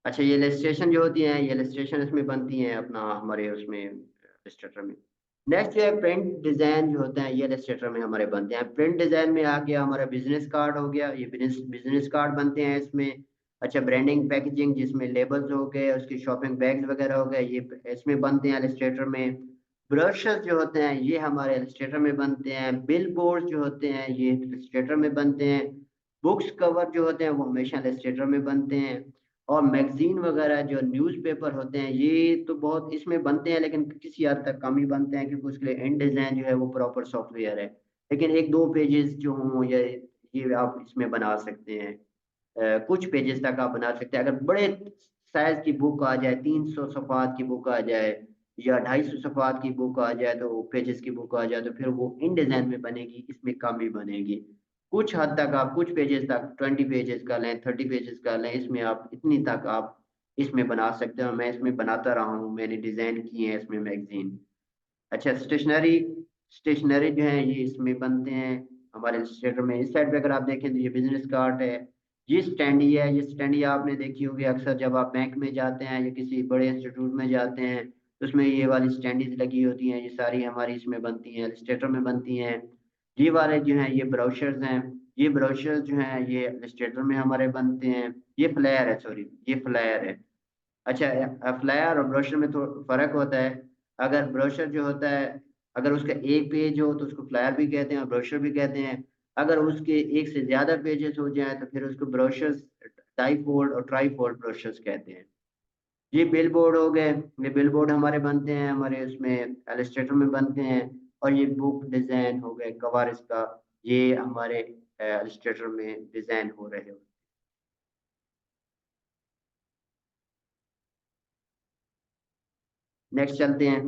अच्छा, ये इलस्ट्रेशन जो होती है, ये इलस्ट्रेशन इसमें बनती हैं अपना हमारे उसमें इलस्ट्रेटर में। नेक्स्ट जो है प्रिंट डिजाइन जो होता है, ये इलस्ट्रेटर में हमारे बनते हैं। प्रिंट डिजाइन में आ गया हमारा बिजनेस कार्ड हो गया, ये बिजनेस कार्ड बनते हैं इसमें। अच्छा, ब्रांडिंग पैकेजिंग जिसमें लेबल्स हो गए, उसकी शॉपिंग बैग्स वगैरह हो गए, ये इसमें बनते हैं इलस्ट्रेटर में। ब्रशेस जो होते हैं ये हमारे इलस्ट्रेटर में बनते हैं। बिल बोर्ड जो होते हैं ये इलस्ट्रेटर में बनते हैं। बुक्स कवर जो होते हैं वो हमेशा इलस्ट्रेटर में बनते हैं। और मैगजीन वगैरह जो न्यूज़पेपर होते हैं ये तो बहुत इसमें बनते हैं, लेकिन किसी हद तक कम ही बनते हैं, क्योंकि उसके लिए एंड डिजाइन जो है वो प्रॉपर सॉफ्टवेयर है। लेकिन एक दो पेजेस जो हों ये आप इसमें बना सकते हैं। कुछ पेजेस तक आप बना सकते हैं। अगर बड़े साइज की बुक आ जाए, 300 सफ़ात की बुक आ जाए या 250 सफ़ात की बुक आ जाए, तो पेजेस की बुक आ जाए, तो फिर वो इन डिजाइन में बनेगी, इसमें कम ही बनेगी। कुछ हद तक आप कुछ पेजेस तक 20 पेजेस का लें, 30 पेजेस का लें, इसमें आप इतनी तक आप इसमें बना सकते हो। मैं इसमें बनाता रहा हूँ, मैंने डिजाइन किए हैं इसमें मैगजीन। अच्छा, स्टेशनरी स्टेशनरी जो है ये इसमें बनते हैं हमारे इलस्ट्रेटर में। इस साइड पे अगर आप देखें तो ये बिजनेस कार्ड है। ये स्टैंडी है, ये स्टैंडी आपने देखी होगी अक्सर जब आप बैंक में जाते हैं या किसी बड़े इंस्टीट्यूट में जाते हैं, तो उसमें ये वाली स्टैंडीज लगी होती हैं, ये सारी हमारी इसमें बनती हैं, इलस्ट्रेटर में बनती हैं। ये वाले जो हैं ये ब्राउचर्स हैं। ये ब्राउचर्स जो हैं ये इलस्ट्रेटर में हमारे बनते हैं। ये फ्लायर है, सॉरी, ये फ्लायर है। अच्छा, फ्लायर और ब्रोशर में तो फर्क होता है। अगर ब्रोशर जो होता है, अगर उसका एक पेज हो तो उसको फ्लायर भी कहते हैं और ब्रोशर भी कहते हैं। अगर उसके एक से ज्यादा पेजेस हो जाए तो फिर उसको ब्रोशर्स, डाईफोल्ड और ट्राईफोल्ड ब्रोशर्स कहते हैं। ये बिल बोर्ड हो गए। ये बिल बोर्ड हमारे बनते हैं, हमारे उसमें इलस्ट्रेटर में बनते हैं। और ये बुक डिजाइन हो गए, कवर इसका, ये हमारे इलस्ट्रेटर में डिजाइन हो रहे हो। नेक्स्ट चलते हैं।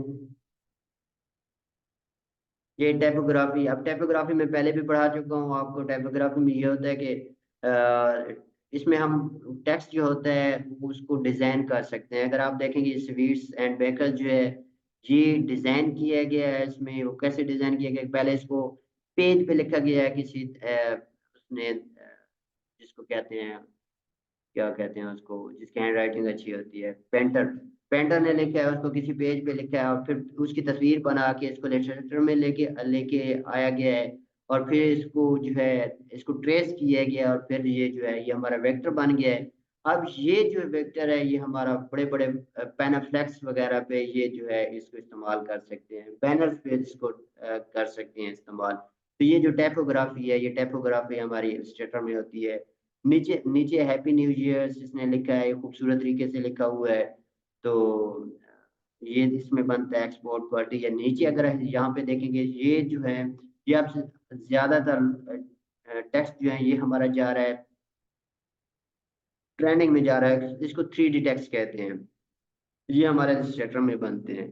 ये टाइपोग्राफी, अब टाइपोग्राफी में पहले भी पढ़ा चुका हूँ आपको। टाइपोग्राफी में ये होता है कि इसमें हम टेक्स्ट जो होता है उसको डिजाइन कर सकते हैं। अगर आप देखेंगे स्वीट्स एंड बेकर्स जो है ये डिजाइन किया गया है। इसमें वो कैसे डिजाइन किया गया है, पहले इसको पेज पे लिखा गया है किसी उसने जिसको कहते हैं, क्या कहते हैं उसको, जिसकी हैंड राइटिंग अच्छी होती है, पेंटर। पेंटर ने लिखा है, उसको किसी पेज पे लिखा है और फिर उसकी तस्वीर बना के इसको लिटरेचर में लेके लेके आया गया है। और फिर इसको जो है इसको ट्रेस किया गया और फिर ये जो है ये हमारा वेक्टर बन गया है। अब ये जो वेक्टर है ये हमारा बड़े बड़े पैनाफ्लेक्स वगैरह पे ये जो है इसको इस्तेमाल कर सकते हैं, बैनर्स पे इसको कर सकते हैं इस्तेमाल। तो ये जो टाइपोग्राफी है, ये टाइपोग्राफी हमारी इलस्ट्रेटर में होती है। नीचे नीचे हैप्पी न्यू ईयर जिसने लिखा है, खूबसूरत तरीके से लिखा हुआ है। तो ये इसमें बनता है एक्सपोर्ट क्वालिटी। या नीचे अगर यहाँ पे देखेंगे ये जो है ये आपसे ज्यादातर टेक्स्ट जो है ये हमारा जा रहा है, ट्रेंडिंग में जा रहा है, इसको 3D टेक्स्ट कहते हैं। ये हमारे रजिस्ट्रेटर में बनते हैं।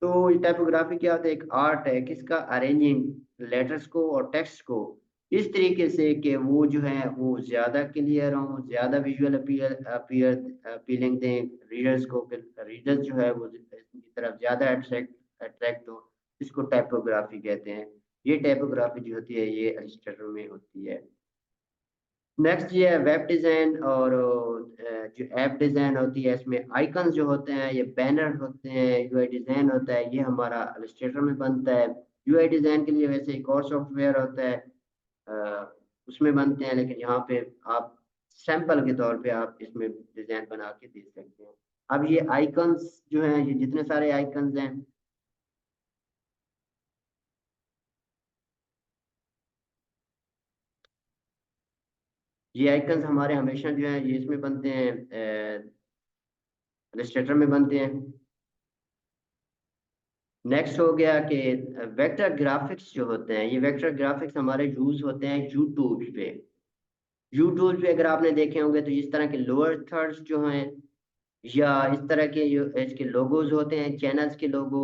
तो टाइपोग्राफी क्या होता है, एक आर्ट है किसका, अरेंजिंग लेटर्स को और टेक्स्ट को इस तरीके से कि वो जो है वो ज्यादा क्लियर हो, ज्यादा विजुअल अपीयर अपीयर अपीलिंग दें रीडर्स को, फिर रीडर्स जो है वो इसकी तरफ ज्यादा अट्रैक्ट अट्रैक्ट हो। इसको टाइपोग्राफी कहते हैं। ये टाइपोग्राफी जो होती है ये रजिस्ट्रेटर में होती है। नेक्स्ट ये है वेब डिजाइन और जो ऐप डिजाइन होती है, इसमें आइकन जो होते हैं, ये बैनर होते हैं, यूआई डिजाइन होता है, ये हमारा इलस्ट्रेटर में बनता है। यूआई डिजाइन के लिए वैसे एक और सॉफ्टवेयर होता है, अ, उसमें बनते हैं, लेकिन यहाँ पे आप सैंपल के तौर पे आप इसमें डिजाइन बना के दे सकते हैं। अब ये आइकन्स जो हैं, ये जितने सारे आइकन्स हैं, ये आइकन्स हमारे हमेशा जो है ये इसमें बनते हैं, इलस्ट्रेटर में बनते हैं। नेक्स्ट हो गया कि वेक्टर ग्राफिक्स जो होते हैं, ये वेक्टर ग्राफिक्स हमारे यूज होते हैं यूट्यूब पे। यूट्यूब पे अगर आपने देखे होंगे तो इस तरह के लोअर थर्ड्स जो हैं या इस तरह के जो इसके लोगोज होते हैं, चैनल्स के लोगो,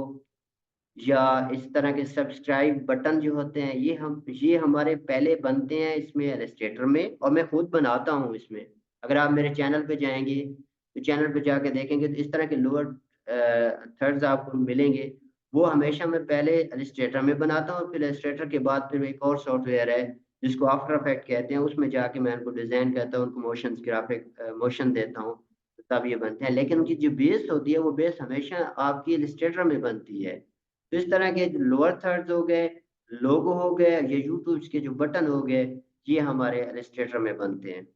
या इस तरह के सब्सक्राइब बटन जो होते हैं, ये हमारे पहले बनते हैं इसमें इलस्ट्रेटर में, और मैं खुद बनाता हूँ इसमें। अगर आप मेरे चैनल पे जाएंगे तो चैनल पे जाके देखेंगे तो इस तरह के लोअर थर्ड्स आपको मिलेंगे। वो हमेशा मैं पहले इलस्ट्रेटर में बनाता हूँ, फिर इलस्ट्रेटर के बाद फिर एक और सॉफ्टवेयर है जिसको आफ्टर इफेक्ट कहते हैं, उसमें जाके मैं उनको डिजाइन करता हूँ, उनको मोशन ग्राफिक मोशन देता हूँ। तब ये बनते हैं, लेकिन उनकी जो बेस होती है वो बेस हमेशा आपकी इलस्ट्रेटर में बनती है। तो इस तरह के लोअर थर्ड्स हो गए, लोगो हो गए, ये यूट्यूब के जो बटन हो गए, ये हमारे इलस्ट्रेटर में बनते हैं।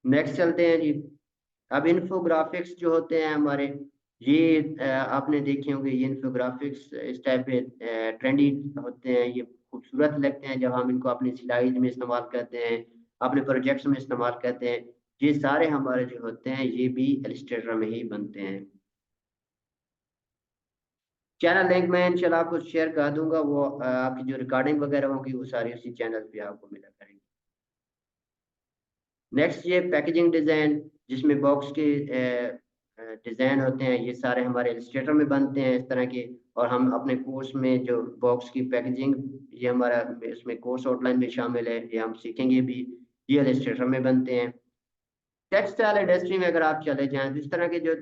नेक्स्ट चलते हैं जी। अब इन्फोग्राफिक्स जो होते हैं हमारे, ये आपने देखे होंगे, ये इन्फोग्राफिक्स इस टाइप के ट्रेंडी होते हैं, ये खूबसूरत लगते हैं जब हम इनको अपनी स्लाइड में इस्तेमाल करते हैं, अपने प्रोजेक्ट्स में इस्तेमाल करते हैं। ये सारे हमारे जो होते हैं ये भी इलस्ट्रेटर में ही बनते हैं। चैनल लिंक मैं इंशाल्लाह आपको शेयर कर दूंगा, वो आपकी जो रिकॉर्डिंग वगैरह होगी वो सारी उसी चैनल पे आपको मिला करेंगे। नेक्स्ट ये पैकेजिंग डिज़ाइन, जिसमें बॉक्स के डिज़ाइन होते हैं, ये सारे हमारे इलस्ट्रेटर में बनते हैं इस तरह के। और हम अपने कोर्स में जो बॉक्स की पैकेजिंग, ये हमारा इसमें कोर्स आउटलाइन में शामिल है, ये हम सीखेंगे भी, ये इलस्ट्रेटर में बनते हैं। टेक्सटाइल इंडस्ट्री में अगर आप चले जाएं तो इस तरह के जो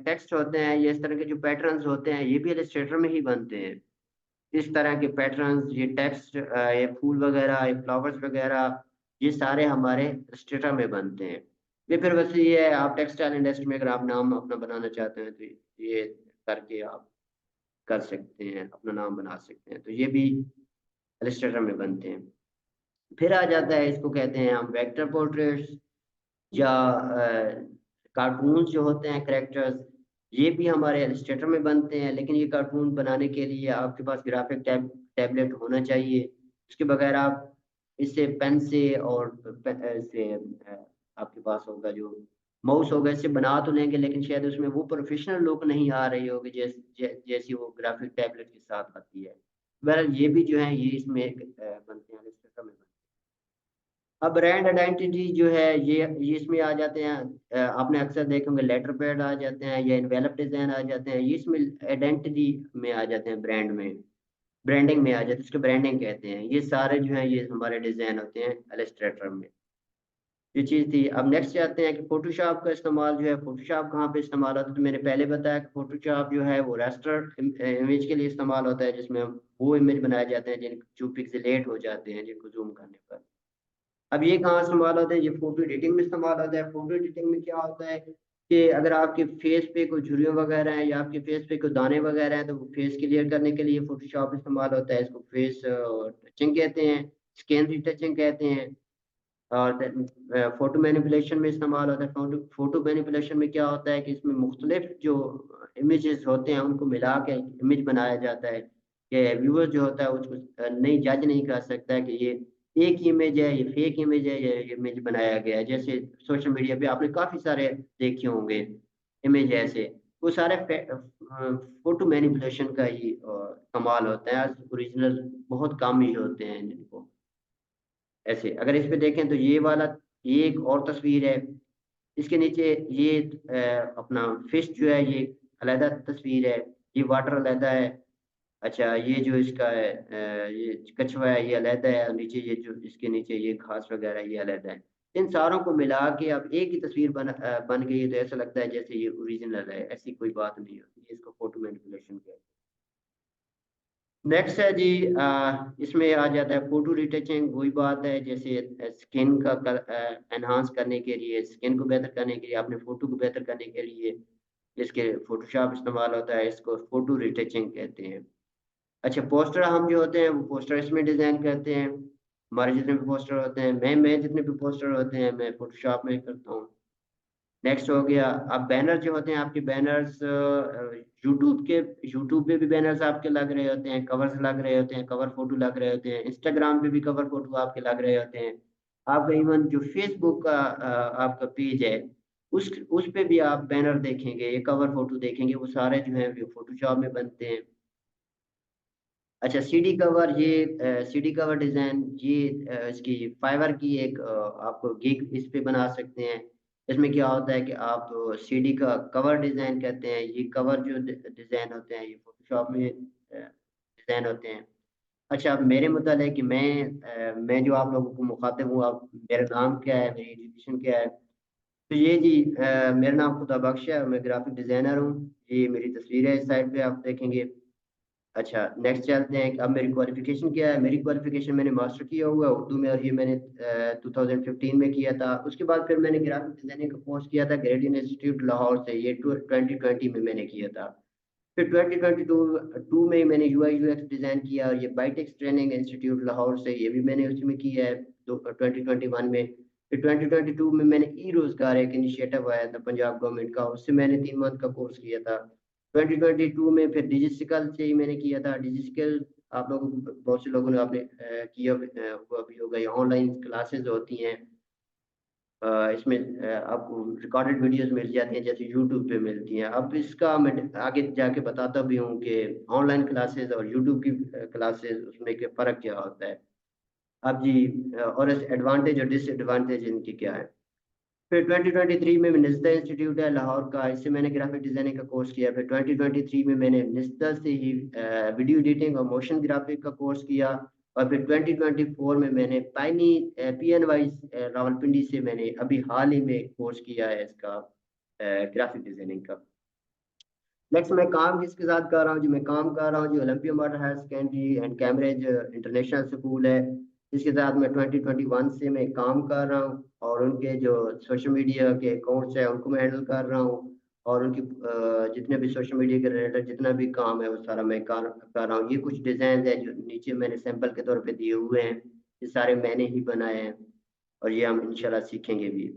टेक्स्ट होते हैं, ये इस तरह के जो पैटर्न्स होते हैं, ये भी इलस्ट्रेटर में ही बनते हैं। इस तरह के पैटर्न्स, ये टेक्स्ट, ये फूल वगैरह, ये फ्लावर्स वगैरह, ये सारे हमारे इलस्ट्रेटर में बनते हैं। ये फिर बस ये है, आप टेक्सटाइल इंडस्ट्री में अगर आप नाम अपना बनाना चाहते हैं तो ये करके आप कर सकते हैं, अपना नाम बना सकते हैं, तो ये भी इलस्ट्रेटर में बनते हैं। फिर आ जाता है, इसको कहते हैं हम वेक्टर पोर्ट्रेट्स, या कार्टून्स जो होते हैं, करेक्टर्स, ये भी हमारे इलस्ट्रेटर में बनते हैं। लेकिन ये कार्टून बनाने के लिए आपके पास ग्राफिक टैबलेट होना चाहिए, उसके बगैर आप इससे पेन से और से आपके पास होगा जो माउस होगा, इससे बना तो लेंगे, लेकिन शायद उसमें वो प्रोफेशनल लुक नहीं आ रही होगी जैसी वो ग्राफिक टैबलेट के साथ आती है। बहरहाल ये भी जो है ये इसमें बनते हैं, इलस्ट्रेटर में बनते हैं। अब ब्रांड आइडेंटिटी जो है ये इसमें आ जाते हैं। आपने अक्सर देखे होंगे लेटर पैड आ जाते हैं या इन्वेलप डिजाइन आ जाते हैं, ये इसमें आइडेंटिटी में आ जाते हैं, ब्रांड में, ब्रांडिंग में आ जाते हैं, इसको ब्रांडिंग कहते हैं। ये सारे जो हैं ये हमारे डिजाइन होते हैं इलस्ट्रेटर में। ये चीज़ थी। अब नेक्स्ट आते हैं कि फोटोशॉप का इस्तेमाल जो है, फोटोशॉप कहाँ पे इस्तेमाल होता है, तो मैंने पहले बताया कि फोटोशॉप जो है वो रेस्टर इमेज के लिए इस्तेमाल होता है, जिसमें वो इमेज बनाए जाते हैं जो पिक्सेलेट हो जाते हैं जिनको जूम करने पर। अब ये कहाँ इस्तेमाल होता है, ये फोटो एडिटिंग में इस्तेमाल होता है। फोटो एडिटिंग में क्या होता है कि अगर आपके फेस पे कोई झुर्रियों वगैरह हैं या आपके फेस पे कोई दाने वगैरह हैं, तो वो फेस क्लियर करने के लिए फोटोशॉप इस्तेमाल होता है। इसको फेस टचिंग कहते हैं, स्कैन रिटचिंग कहते हैं। और फोटो मैनिपुलेशन में इस्तेमाल होता है। फोटो मैनिपुलेशन में क्या होता है कि इसमें मुख्तलिफ जो इमेजेस होते हैं उनको मिला के इमेज बनाया जाता है, कि व्यूअर जो होता है उसको नहीं जज नहीं कर सकता है कि ये एक ही इमेज है, ये फेक इमेज है, ये इमेज बनाया गया है। जैसे सोशल मीडिया पे आपने काफ़ी सारे देखे होंगे इमेज ऐसे, वो सारे फोटो मैनिपुलेशन का ही कमाल होता है। ओरिजिनल बहुत कम ही होते हैं जिनको ऐसे। अगर इस पे देखें तो ये वाला, ये एक और तस्वीर है, इसके नीचे ये अपना फिश जो है ये अलहदा तस्वीर है, ये वाटर अलहदा है। अच्छा, ये जो इसका है ये कछुआ है ये अलहदा है, और नीचे ये जो इसके नीचे ये घास वगैरह ये अलहदा है। इन सारों को मिला के अब एक ही तस्वीर बन गई है, तो ऐसा लगता है जैसे ये ओरिजिनल है। ऐसी कोई बात नहीं होती है, इसको फोटो मैनिपुलेशन कहते हैं। नेक्स्ट है जी, इसमें आ जाता है फोटो रिटचिंग। वही बात है जैसे स्किन का एनहांस करने के लिए, स्किन को बेहतर करने के लिए, अपने फोटो को बेहतर करने के लिए इसके फोटोशॉप इस्तेमाल होता है, इसको फोटो रिटचिंग कहते हैं। अच्छा, पोस्टर हम जो होते हैं वो पोस्टर इसमें डिजाइन करते हैं। हमारे जितने भी पोस्टर होते हैं, मैं जितने भी पोस्टर होते हैं मैं फोटोशॉप में करता हूँ। नेक्स्ट हो गया, अब बैनर जो होते हैं आपके बैनर्स, यूट्यूब पे भी बैनर्स आपके लग रहे होते हैं, कवर्स लग रहे होते हैं, कवर फोटो लग रहे होते हैं, इंस्टाग्राम पे भी कवर फोटो आपके लग रहे होते हैं। आपका इवन जो फेसबुक का आपका पेज है, उस पे भी आप बैनर देखेंगे, ये कवर फोटो देखेंगे, वो सारे जो हैं फोटोशॉप में बनते हैं। अच्छा, सीडी कवर, ये सीडी कवर डिज़ाइन, ये इसकी फाइवर की एक आप गिग इस पे बना सकते हैं। इसमें क्या होता है कि आप सीडी का कवर डिज़ाइन कहते हैं, ये कवर जो डिज़ाइन होते हैं ये फोटोशॉप में डिज़ाइन होते हैं। अच्छा, अब मेरे मुतालिक कि मैं जो आप लोगों को मुखातिब हूँ, आप मेरा नाम क्या है, मेरी एजुकेशन क्या है, तो ये जी मेरा नाम खुदा बख्श है और मैं ग्राफिक डिज़ाइनर हूँ। ये मेरी तस्वीर है, इस साइड पे आप देखेंगे। अच्छा, नेक्स्ट चलते हैं कि अब मेरी क्वालिफिकेशन क्या है। मेरी क्वालिफिकेशन मैंने मास्टर किया हुआ है उर्दू में, और ये मैंने 2015 में किया था। उसके बाद फिर मैंने ग्राफिक डिजाइनिंग का कोर्स किया था ग्रेडियन इंस्टीट्यूट लाहौर से, ये 2020 में मैंने किया था। फिर 2022 में मैंने यूआई यूएक्स डिजाइन किया, और ये बाइटेक्स ट्रेनिंग इंस्टीट्यूट लाहौर से, ये भी मैंने उसमें किया है 2021 में। फिर 2022 में मैंने ई रोजगार एक इनिशिएटिव आया था पंजाब गवर्नमेंट का, उससे मैंने 3 मंथ का कोर्स किया था। 2022 में फिर डिजिटल से ही मैंने किया था। डिजिटल आप लोगों को, बहुत से लोगों ने आपने किया हुआ भी होगा। ये ऑनलाइन क्लासेस होती हैं, इसमें आपको रिकॉर्डेड वीडियोस मिल जाती हैं जैसे यूट्यूब पे मिलती हैं। अब इसका मैं आगे जाके बताता भी हूँ कि ऑनलाइन क्लासेस और यूट्यूब की क्लासेस, उसमें के फ़र्क क्या होता है। अब जी और इस एडवांटेज और डिसएडवांटेज इनकी क्या है। फिर 2023 में निस्दा इंस्टीट्यूट है लाहौर का, इससे मैंने ग्राफिक डिजाइनिंग का कोर्स किया। फिर 2023 में मैंने निस्दा से ही वीडियो एडिटिंग और मोशन ग्राफिक का कोर्स किया। और फिर 2024 में मैंने पाइनी PNY रावलपिंडी से मैंने अभी हाल ही में कोर्स किया है इसका ग्राफिक डिजाइनिंग का। नेक्स्ट मैं काम किसके साथ कर रहा हूँ जी, मैं काम कर रहा हूँ जी Olympia Model Higher Secondary and Cambridge International School है, इसके साथ मैं 2021 से मैं काम कर रहा हूँ। और उनके जो सोशल मीडिया के अकाउंट्स हैं उनको मैं हैंडल कर रहा हूँ। और उनकी जितने भी सोशल मीडिया के रिलेटेड जितना भी काम है वो सारा मैं कर रहा हूँ। ये कुछ डिजाइन है जो नीचे मैंने सैंपल के तौर पे दिए हुए हैं, ये सारे मैंने ही बनाए हैं, और ये हम इंशाल्लाह सीखेंगे भी।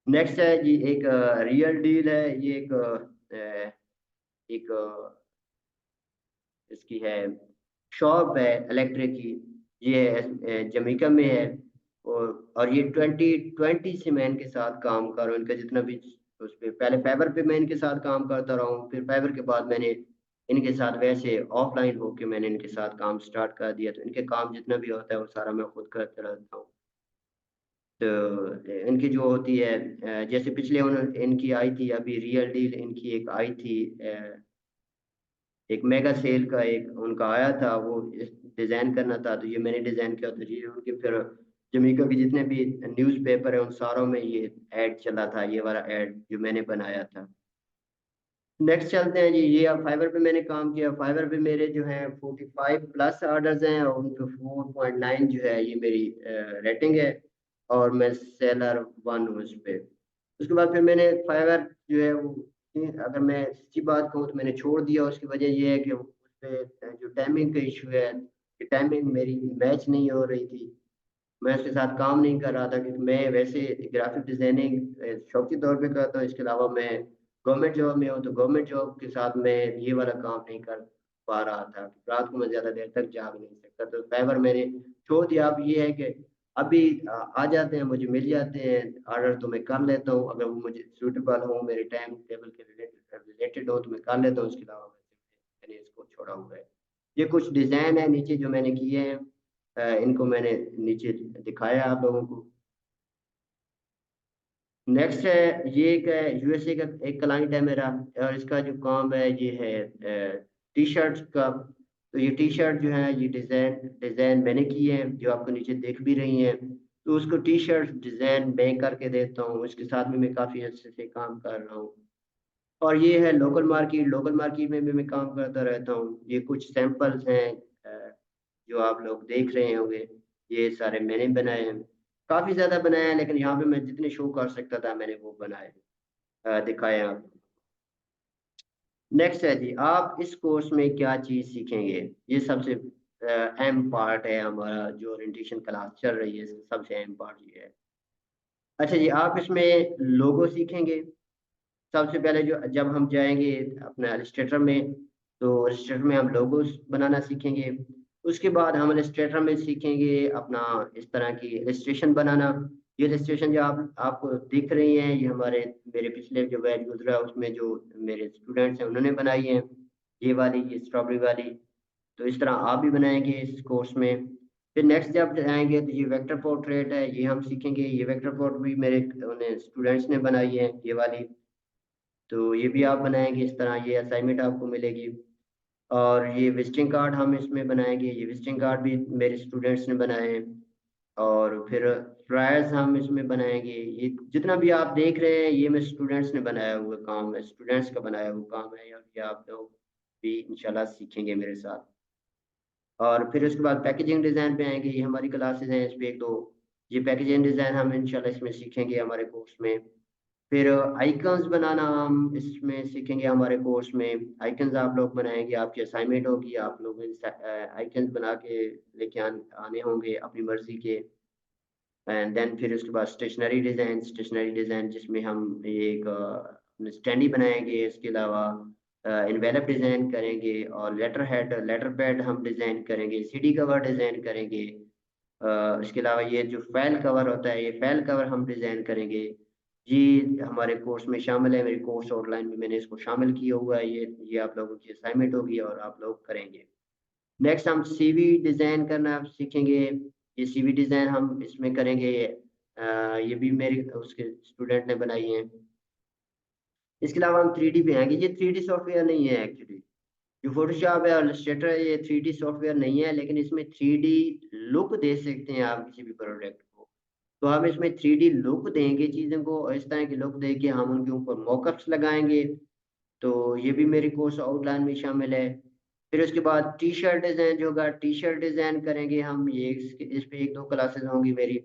नेक्स्ट है जी एक रियल डील है, ये एक इसकी है शॉप है इलेक्ट्रिक की, ये जमैका में है। और ये 2020 से मैं इनके साथ काम कर रहा हूँ। इनका जितना भी उस पे, पहले फाइबर पे मैं इनके साथ काम करता रहा हूँ, फिर फाइबर के बाद मैंने इनके साथ वैसे ऑफलाइन होके मैंने इनके साथ काम स्टार्ट कर दिया। तो इनके काम जितना भी होता है वो सारा मैं खुद करता रहता हूँ। तो इनकी जो होती है जैसे पिछले इनकी आई थी अभी रियल डील, इनकी एक आई थी एक मेगा सेल का एक उनका आया था, वो डिजाइन करना था तो ये मैंने डिजाइन किया था जी। उनके फिर जमीका के जितने भी न्यूज़पेपर है उन सारों में ये ऐड चला था, ये वाला ऐड जो मैंने बनाया था। नेक्स्ट चलते हैं जी, ये अब फाइबर पे मैंने काम किया। फाइबर पे मेरे जो है 45 प्लस ऑर्डर्स हैं, और उनके 4.9 जो है ये मेरी रेटिंग है, और मैं सेलर 1 हूँ उस पे। उसके बाद फिर मैंने फाइबर जो है वो, अगर मैं सच्ची बात कहूँ तो मैंने छोड़ दिया। उसकी वजह ये है कि उस पे जो टाइमिंग का इशू है, कि टाइमिंग मेरी मैच नहीं हो रही थी, मैं उसके साथ काम नहीं कर रहा था। क्योंकि मैं वैसे ग्राफिक डिजाइनिंग शौकी तौर पे करता हूँ, इसके अलावा मैं गवर्नमेंट जॉब में हूँ, तो गवर्नमेंट जॉब के साथ मैं ये वाला काम नहीं कर पा रहा था। रात को मैं ज़्यादा देर तक जाग नहीं सकता, तो फाइबर मैंने छोड़ दिया। अब ये है कि अभी आ जाते हैं, मुझे मिल जाते हैं ऑर्डर तो मैं कर लेता हूँ, अगर वो मुझे सूटेबल हो, मेरे टाइम टेबल के रिलेटेड हो तो मैं कर लेता हूँ। उसके अलावा मैंने इसको छोड़ा हुआ है। ये कुछ डिज़ाइन है नीचे जो मैंने किए हैं, इनको मैंने नीचे दिखाया आप लोगों को। नेक्स्ट है ये एक USA का एक क्लाइंट है मेरा, और इसका जो काम है ये है टी शर्ट का। तो ये टी शर्ट जो है ये डिज़ाइन मैंने किए हैं, जो आपको नीचे देख भी रही हैं। तो उसको टी शर्ट डिज़ाइन मैं करके देता हूँ, इसके साथ में मैं काफ़ी अच्छे से काम कर रहा हूँ। और ये है लोकल मार्केट में भी मैं काम करता रहता हूँ। ये कुछ सैंपल्स हैं जो आप लोग देख रहे होंगे, ये सारे मैंने बनाए हैं। काफ़ी ज़्यादा बनाए हैं, लेकिन यहाँ पे मैं जितने शो कर सकता था मैंने वो बनाए, दिखाए आप। नेक्स्ट है जी, आप इस कोर्स में क्या चीज़ सीखेंगे। ये सबसे अहम पार्ट है हमारा, जो ओरिएंटेशन क्लास चल रही है इसका सबसे अहम पार्ट ये है। अच्छा जी, आप इसमें लोगो सीखेंगे। सबसे पहले जो जब हम जाएंगे अपना इलस्ट्रेटर में, तो इलस्ट्रेटर में हम लोगोस बनाना सीखेंगे। उसके बाद हम इलस्ट्रेटर में सीखेंगे अपना इस तरह की इलस्ट्रेशन बनाना। ये इलस्ट्रेशन जो आप आपको दिख रही हैं, ये मेरे पिछले जो बैच गुजरा उसमें जो मेरे स्टूडेंट्स हैं उन्होंने बनाई हैं, ये वाली, ये स्ट्रॉबेरी वाली। तो इस तरह आप भी बनाएंगे इस कोर्स में। फिर नेक्स्ट जब आएंगे तो ये वेक्टर पोर्ट्रेट है, ये हम सीखेंगे। ये वेक्टर पोर्ट भी मेरे उन्हें स्टूडेंट्स ने बनाई है, ये वाली। तो ये भी आप बनाएंगे इस तरह, ये असाइनमेंट आपको मिलेगी। और ये विजिटिंग कार्ड हम इसमें बनाएंगे, ये विजिटिंग कार्ड भी मेरे स्टूडेंट्स ने बनाए हैं। और फिर फ्लायर्स हम इसमें बनाएंगे। ये जितना भी आप देख रहे हैं ये मेरे स्टूडेंट्स ने बनाया हुआ काम है, स्टूडेंट्स का बनाया हुआ काम है, या ये आप लोग भी इंशाल्लाह सीखेंगे मेरे साथ। और फिर उसके बाद पैकेजिंग डिज़ाइन पे आएँगे, ये हमारी क्लासेस हैं, इस पे 1-2 ये पैकेजिंग डिज़ाइन हम इंशाल्लाह इसमें सीखेंगे हमारे कोर्स में। फिर आइकन्स बनाना हम इसमें सीखेंगे हमारे कोर्स में। आइकन्स आप लोग बनाएँगे, आपकी असाइनमेंट होगी, आप लोग आइकन्स बना के लेके आने होंगे अपनी मर्ज़ी के। एंड देन फिर उसके बाद स्टेशनरी डिज़ाइन जिसमें हम एक स्टैंडी बनाएँगे, इसके अलावा एनवेलप डिज़ाइन करेंगे और लेटर पैड हम डिज़ाइन करेंगे, सीडी कवर डिज़ाइन करेंगे। इसके अलावा ये जो फ़ाइल कवर होता है, ये फ़ाइल कवर हम डिज़ाइन करेंगे। ये हमारे कोर्स में शामिल है, मेरे कोर्स आउटलाइन में मैंने इसको शामिल किया हुआ है, ये आप लोगों की असाइनमेंट होगी और आप लोग करेंगे। नेक्स्ट हम सीवी डिज़ाइन करना सीखेंगे। ये सीवी डिज़ाइन हम इसमें करेंगे। ये भी मेरे उसके स्टूडेंट ने बनाई है। इसके अलावा हम 3D पे आएँगे। ये 3D सॉफ्टवेयर नहीं है एक्चुअली। जो फ़ोटोशॉप है और इलस्ट्रेटर है, ये 3D सॉफ्टवेयर नहीं है, लेकिन इसमें 3D लुक दे सकते हैं आप किसी भी प्रोडक्ट को। तो हम इसमें 3D लुक देंगे चीज़ों को और इस तरह की लुक दे के हम उनके ऊपर मॉकअप्स लगाएँगे। तो ये भी मेरी कोर्स आउटलाइन में शामिल है। फिर उसके बाद टी-शर्ट डिज़ाइन जो होगा, टी-शर्ट डिज़ाइन करेंगे हम, ये इस पे 1-2 क्लासेस होंगी मेरी।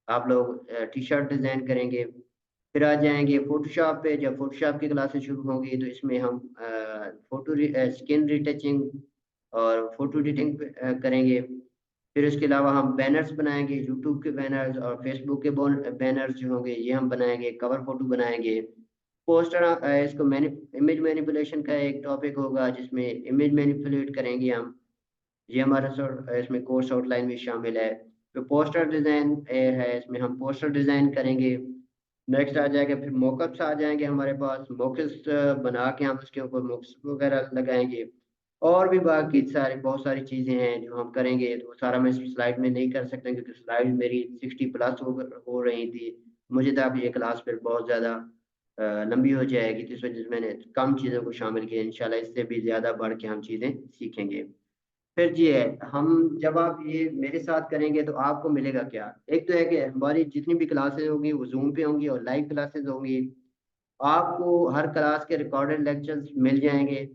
आप लोग टी-शर्ट डिज़ाइन करेंगे। फिर आ जाएँगे फ़ोटोशॉप पे, जब फ़ोटोशॉप की क्लासेस शुरू होंगी तो इसमें हम स्किन रिटचिंग और फ़ोटो एडिटिंग करेंगे। फिर उसके अलावा हम बैनर्स बनाएँगे, यूट्यूब के बैनर्स और फ़ेसबुक के बैनर्स जो होंगे ये हम बनाएँगे, कवर फ़ोटो बनाएँगे। पोस्टर इसको इमेज मैनिपुलेशन का एक टॉपिक होगा जिसमें इमेज मैनिपुलेट करेंगे हम। ये हमारा इसमें कोर्स आउटलाइन में शामिल है। तो पोस्टर डिज़ाइन है, इसमें हम पोस्टर डिज़ाइन करेंगे। नेक्स्ट आ जाएगा फिर मॉकअप्स आ जाएँगे हमारे पास, मॉकअप्स बना के हम उसके ऊपर मॉकअप्स वगैरह लगाएँगे। और भी बाकी सारी बहुत सारी चीज़ें हैं जो हम करेंगे, तो वो सारा मैं इस स्लाइड में नहीं कर सकता क्योंकि स्लाइड मेरी 60 प्लस हो रही थी। मुझे था कि ये क्लास फिर बहुत ज़्यादा लंबी हो जाएगी, तो इस वजह से मैंने कम चीज़ों को शामिल किया। इंशाल्लाह इससे भी ज़्यादा बढ़ के हम चीज़ें सीखेंगे। फिर ये है, हम जब आप ये मेरे साथ करेंगे तो आपको मिलेगा क्या? एक तो है कि हमारी जितनी भी क्लासेज़ होंगी वो ज़ूम पे होंगी और लाइव क्लासेज़ होंगी। आपको हर क्लास के रिकॉर्डेड लेक्चर्स मिल जाएँगे।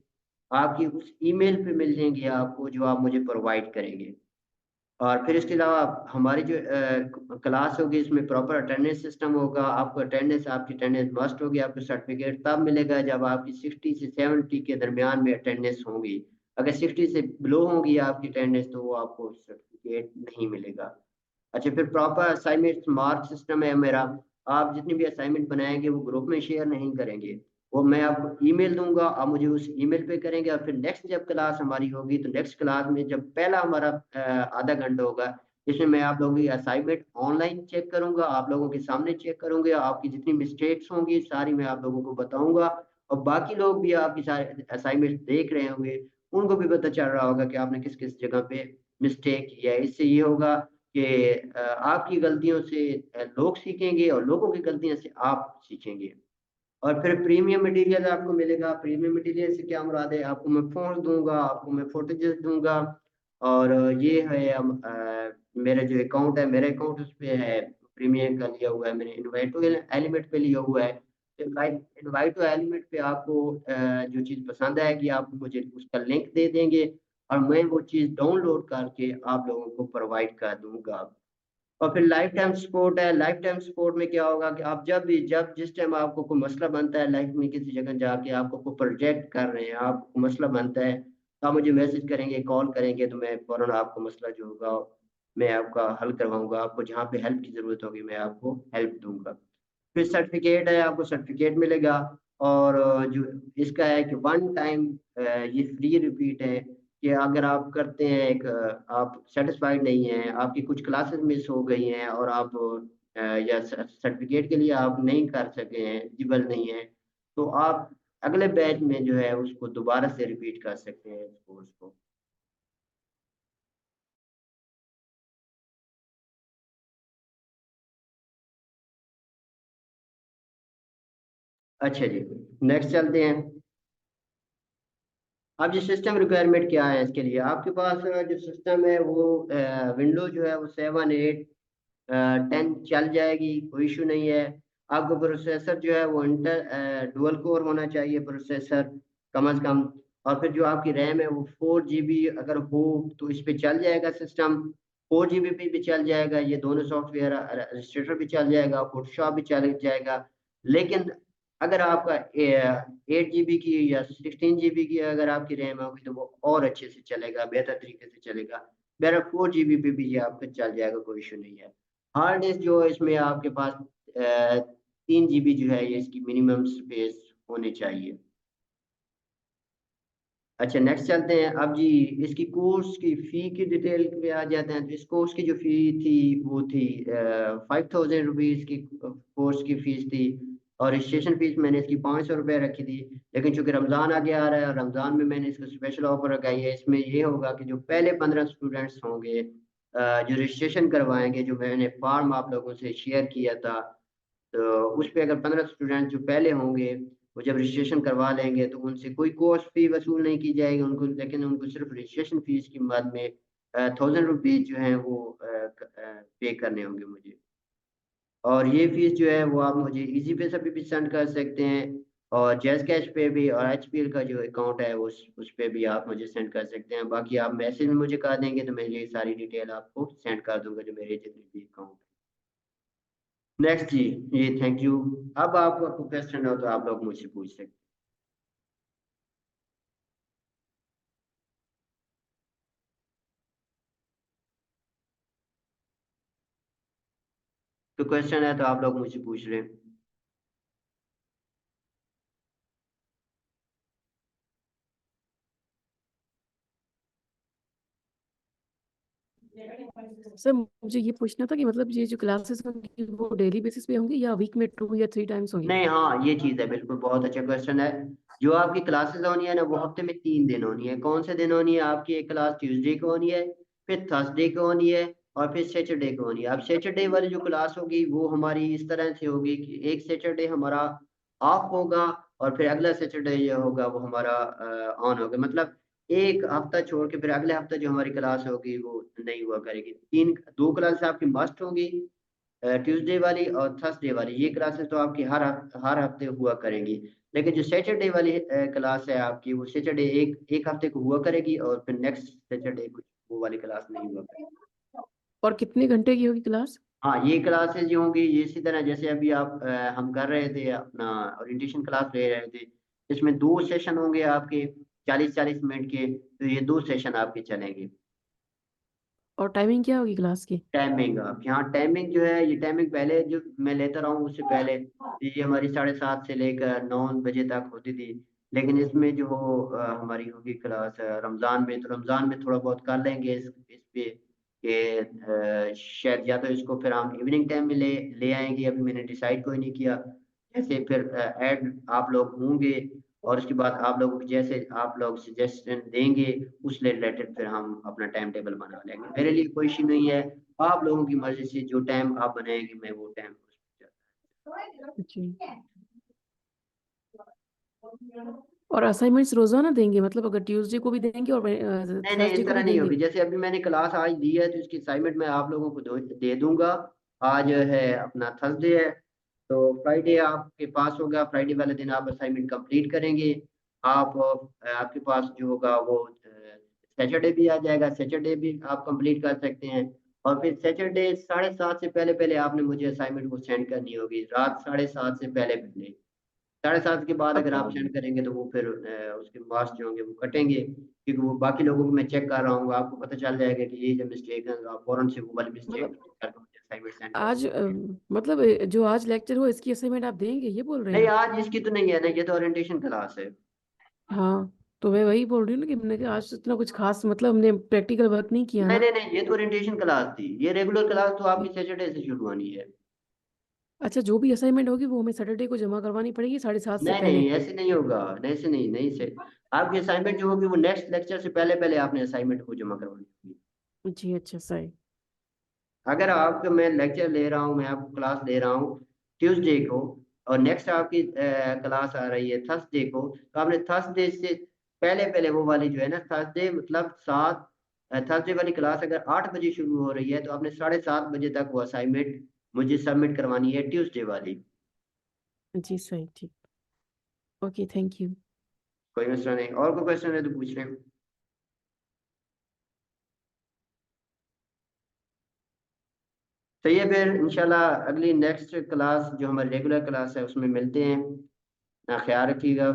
आपकी उस ईमेल पे मिल जाएँगे आपको जो आप मुझे प्रोवाइड करेंगे। और फिर इसके अलावा हमारी जो क्लास होगी इसमें प्रॉपर अटेंडेंस सिस्टम होगा। आपकी अटेंडेंस मस्ट होगी, आपको सर्टिफ़िकेट तब मिलेगा जब आपकी 60 से 70 के दरमियान में अटेंडेंस होगी। अगर 60 से बिलो होगी आपकी अटेंडेंस तो वो आपको सर्टिफ़िकेट नहीं मिलेगा। अच्छा फिर प्रॉपर असाइनमेंट मार्क सिस्टम है मेरा। आप जितनी भी असाइनमेंट बनाएँगे वो ग्रुप में शेयर नहीं करेंगे। वो मैं आपको ईमेल दूँगा, आप मुझे उस ईमेल पे करेंगे और फिर नेक्स्ट जब क्लास हमारी होगी तो नेक्स्ट क्लास में जब पहला हमारा आधा घंटा होगा, इसमें मैं आप लोगों की असाइनमेंट ऑनलाइन चेक करूँगा, आप लोगों के सामने चेक करूँगा, आपकी जितनी मिस्टेक्स होंगी सारी मैं आप लोगों को बताऊँगा और बाकी लोग भी आपकी सारे असाइनमेंट देख रहे होंगे, उनको भी पता चल रहा होगा कि आपने किस-किस जगह पे मिस्टेक किया है। इससे ये होगा कि आपकी गलतियों से लोग सीखेंगे और लोगों की गलतियों से आप सीखेंगे। और फिर प्रीमियम मटेरियल आपको मिलेगा, प्रीमियम मटेरियल से क्या मुराद है? आपको मैं फ़ोन्स दूँगा, आपको मैं फुटेजेस दूँगा और ये है मेरा जो अकाउंट है, मेरा अकाउंट उस पे है, प्रीमियम का लिया हुआ है मैंने, इन्वाइटो एलिमेंट पे लिया हुआ है। इन्वाइटो एलिमेंट पे आपको जो चीज़ पसंद आएगी आप मुझे उसका लिंक दे देंगे और मैं वो चीज़ डाउनलोड करके आप लोगों को प्रोवाइड कर दूँगा। और फिर लाइफ टाइम सपोर्ट है, लाइफ टाइम सपोर्ट में क्या होगा कि आप जब जिस टाइम आपको कोई मसला बनता है लाइफ में किसी जगह जाके आपको कोई प्रोजेक्ट कर रहे हैं, आपको मसला बनता है, तो आप मुझे मैसेज करेंगे, कॉल करेंगे तो मैं फ़ौरन आपको मसला जो होगा, मैं आपका हल करवाऊँगा। आपको जहाँ पे हेल्प की ज़रूरत होगी मैं आपको हेल्प दूँगा। फिर सर्टिफ़िकेट है, आपको सर्टिफ़िकेट मिलेगा और जो इसका है कि वन टाइम ये फ्री रिपीट है कि अगर आप करते हैं आप सैटिस्फाइड नहीं हैं, आपकी कुछ क्लासेस मिस हो गई हैं और आप या सर्टिफ़िकेट के लिए आप नहीं कर सके हैं, एलिजिबल नहीं हैं, तो आप अगले बैच में जो है उसको दोबारा से रिपीट कर सकते हैं इस कोर्स को। अच्छा जी, नेक्स्ट चलते हैं। अब ये सिस्टम रिक्वायरमेंट क्या है इसके लिए? आपके पास जो सिस्टम है वो विंडो जो है वो 7, 8 10 चल जाएगी, कोई इश्यू नहीं है। आपका प्रोसेसर जो है वो डुअल कोर होना चाहिए प्रोसेसर कम से कम और फिर जो आपकी रैम है वो 4 GB अगर हो तो इस पे चल जाएगा सिस्टम, 4 GB पे भी चल जाएगा, ये दोनों सॉफ्टवेयर रजिस्ट्रेटर भी चल जाएगा, फोटोशॉप भी चल जाएगा। लेकिन अगर आपका 8 GB की या 16 GB की अगर आपकी रैम होगी तो वो और अच्छे से चलेगा, बेहतर तरीके से चलेगा। मेरा 4 GB पे भी ये आपका चल जाएगा, कोई इशू नहीं है। हार्ड डिस्क जो है इसमें आपके पास 3 GB जो है ये इसकी मिनिमम स्पेस होनी चाहिए। अच्छा नेक्स्ट चलते हैं। अब जी इसकी कोर्स की फ़ी की डिटेल पे आ जाते हैं। तो इस कोर्स की जो फ़ी थी वो थी 5000 रुपीज़ की कोर्स की फ़ीस थी, और रजिस्ट्रेशन फ़ीस मैंने इसकी 500 रुपये रखी थी। लेकिन चूंकि रमज़ान आगे आ रहा है और रमज़ान में मैंने इसको स्पेशल ऑफर लगाई है, इसमें ये होगा कि जो पहले 15 स्टूडेंट्स होंगे जो रजिस्ट्रेशन करवाएंगे, जो मैंने फॉर्म आप लोगों से शेयर किया था, तो उस पे अगर 15 स्टूडेंट जो पहले होंगे वो जब रजिस्ट्रेशन करवा लेंगे तो उनसे कोई कोर्स फी वसूल नहीं की जाएगी उनको, लेकिन उनको सिर्फ रजिस्ट्रेशन फीस की मद में 1000 रुपीज़ जो है वो पे करने होंगे मुझे। और ये फीस जो है वो आप मुझे इजी पे से भी सेंड कर सकते हैं, और जैज़ कैश पे भी, और एचपीएल का जो अकाउंट है उस पे भी आप मुझे सेंड कर सकते हैं। बाकी आप मैसेज में मुझे कर देंगे तो मैं ये सारी डिटेल आपको सेंड कर दूंगा, जो मेरे जितने भी अकाउंट। नेक्स्ट जी, ये थैंक यू। अब आपका कोई क्वेश्चन हो तो आप लोग मुझसे पूछ सकते हैं। तो क्वेश्चन है तो आप लोग मुझसे पूछ रहे हैं। सर मुझे ये पूछना था कि मतलब ये जो क्लासेस होंगी वो डेली बेसिस पे होंगी या वीक में 2 या 3 टाइम्स होंगी? नहीं, हाँ ये चीज़ है, बिल्कुल बहुत अच्छा क्वेश्चन है। जो आपकी क्लासेस होनी है ना वो हफ्ते में 3 दिन होनी है। कौन से दिन होनी है? आपकी एक क्लास ट्यूसडे को होनी है, फिर थर्सडे को होनी है, और फिर सैटरडे को होनी है। अब सैटरडे वाली जो क्लास होगी वो हमारी इस तरह से होगी कि एक सैटरडे हमारा ऑफ होगा, और फिर अगला सैटरडे जो होगा वो हमारा ऑन होगा। मतलब एक हफ्ता छोड़ के फिर अगले हफ्ते जो हमारी क्लास होगी वो नहीं हुआ करेगी। 2 क्लास आपकी मस्ट होंगी, ट्यूसडे वाली और थर्सडे वाली। ये क्लासेस तो आपकी हर हफ्ते हुआ करेंगी। लेकिन जो सैटरडे वाली क्लास है आपकी, वो सैटरडे एक एक हफ्ते को हुआ करेगी, और फिर नेक्स्ट सैटरडे को वो वाली क्लास नहीं हुआ करेगी। और कितने घंटे की होगी क्लास? हाँ, ये क्लासेस जो होंगी ये इसी तरह जैसे अभी हम कर रहे थे अपना ओरिएंटेशन क्लास ले रहे थे। इसमें 2 सेशन होंगे आपके 40-40 मिनट के, तो ये 2 सेशन आपके चलेंगे। और टाइमिंग क्या होगी क्लास की? टाइमिंग आप यहाँ टाइमिंग जो है, ये टाइमिंग पहले जो मैं लेता रहा हूँ उससे पहले ये हमारी 7:30 से लेकर 9 बजे तक होती थी। लेकिन इसमें जो हमारी होगी क्लास रमज़ान में, तो रमज़ान में थोड़ा बहुत कर लेंगे इस पे कि शायद या तो इसको फिर हम इवनिंग टाइम में ले आएंगे। अभी मैंने डिसाइड कोई नहीं किया। जैसे फिर ऐड आप लोग होंगे, और उसके बाद आप लोगों को जैसे आप लोग सजेशन देंगे उस रिलेटेड फिर हम अपना टाइम टेबल बना लेंगे। मेरे लिए कोई इशू नहीं है, आप लोगों की मर्जी से जो टाइम आप बनाएंगे मैं वो टाइम जी। और असाइनमेंट्स रोजाना देंगे, मतलब अगर ट्यूसडे को भी देंगे और नहीं नहीं, थर्सडे इस को भी तरह नहीं देंगे? होगी। जैसे अभी मैंने क्लास आज दी है तो इसकी असाइनमेंट मैं आप लोगों को दे दूंगा। आज है अपना थर्सडे है, तो फ्राइडे आपके पास होगा, फ्राइडे वाले दिन आप असाइनमेंट कंप्लीट करेंगे। आप आपके पास जो होगा वो सैटरडे भी आ जाएगा, सैटरडे भी आप कंप्लीट कर सकते हैं। और फिर सैटरडे 7:30 से पहले पहले आपने मुझे असाइनमेंट को सेंड करनी होगी, रात 7:30 से पहले पहले। 7:30 के बाद अगर आप सेंड करेंगे तो वो फिर उसके मार्क्स जो होंगे वो कटेंगे, क्योंकि वो बाकी लोगों को मैं चेक कर रहा हूँ, आपको पता चल जाएगा कि ये जो मिस्टेक है, आप फौरन से वो वाली मिस्टेक मतलब करके मुझे असाइनमेंट सेंड कर आज देंगे। मतलब जो आज लेक्चर हो इसकी असाइनमेंट आप देंगे, ये बोल रहे हैं नहीं, आप? आज इसकी तो नहीं है ना, ये तो ओरिएंटेशन क्लास है। हाँ, तो मैं वही बोल रही हूँ ना कि मैंने कहा आज तो इतना कुछ खास मतलब हमने प्रैक्टिकल वर्क नहीं किया नहीं ना। नहीं नहीं, ये तो ओरिएंटेशन क्लास थी। ये रेगुलर क्लास तो आपकी सैटरडे से शुरू होनी है। अच्छा, जो भी असाइनमेंट होगी वो हमें सैटरडे को जमा करवानी पड़ेगी 7:30 से नहीं पहले? नहीं, ऐसे नहीं होगा। ऐसे नहीं, नहीं से आपकी असाइनमेंट जो होगी वो नेक्स्ट लेक्चर से पहले पहले आपने असाइनमेंट को जमा करवानी होगी। जी अच्छा सही। अगर आपको मैं लेक्चर ले रहा हूँ, मैं आपको क्लास ले रहा हूँ ट्यूसडे को, और नेक्स्ट आपकी क्लास आ रही है थर्सडे को, तो आपने थर्सडे से पहले पहले वो वाली जो है ना, थर्सडे मतलब थर्सडे वाली क्लास अगर 8 बजे शुरू हो रही है तो आपने 7:30 बजे तक वो असाइनमेंट मुझे सबमिट करवानी है, ट्यूसडे वाली। जी सही, ठीक। Okay, thank you. कोई मसला नहीं, और कोई क्वेश्चन है तो पूछ रहे हैं। सही है, फिर इंशाल्लाह अगली नेक्स्ट क्लास जो हमारी रेगुलर क्लास है उसमें मिलते हैं। ना ख्याल रखिएगा।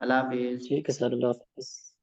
अल्लाह हाफिज। ठीक है सर, अल्लाह हाफिज़।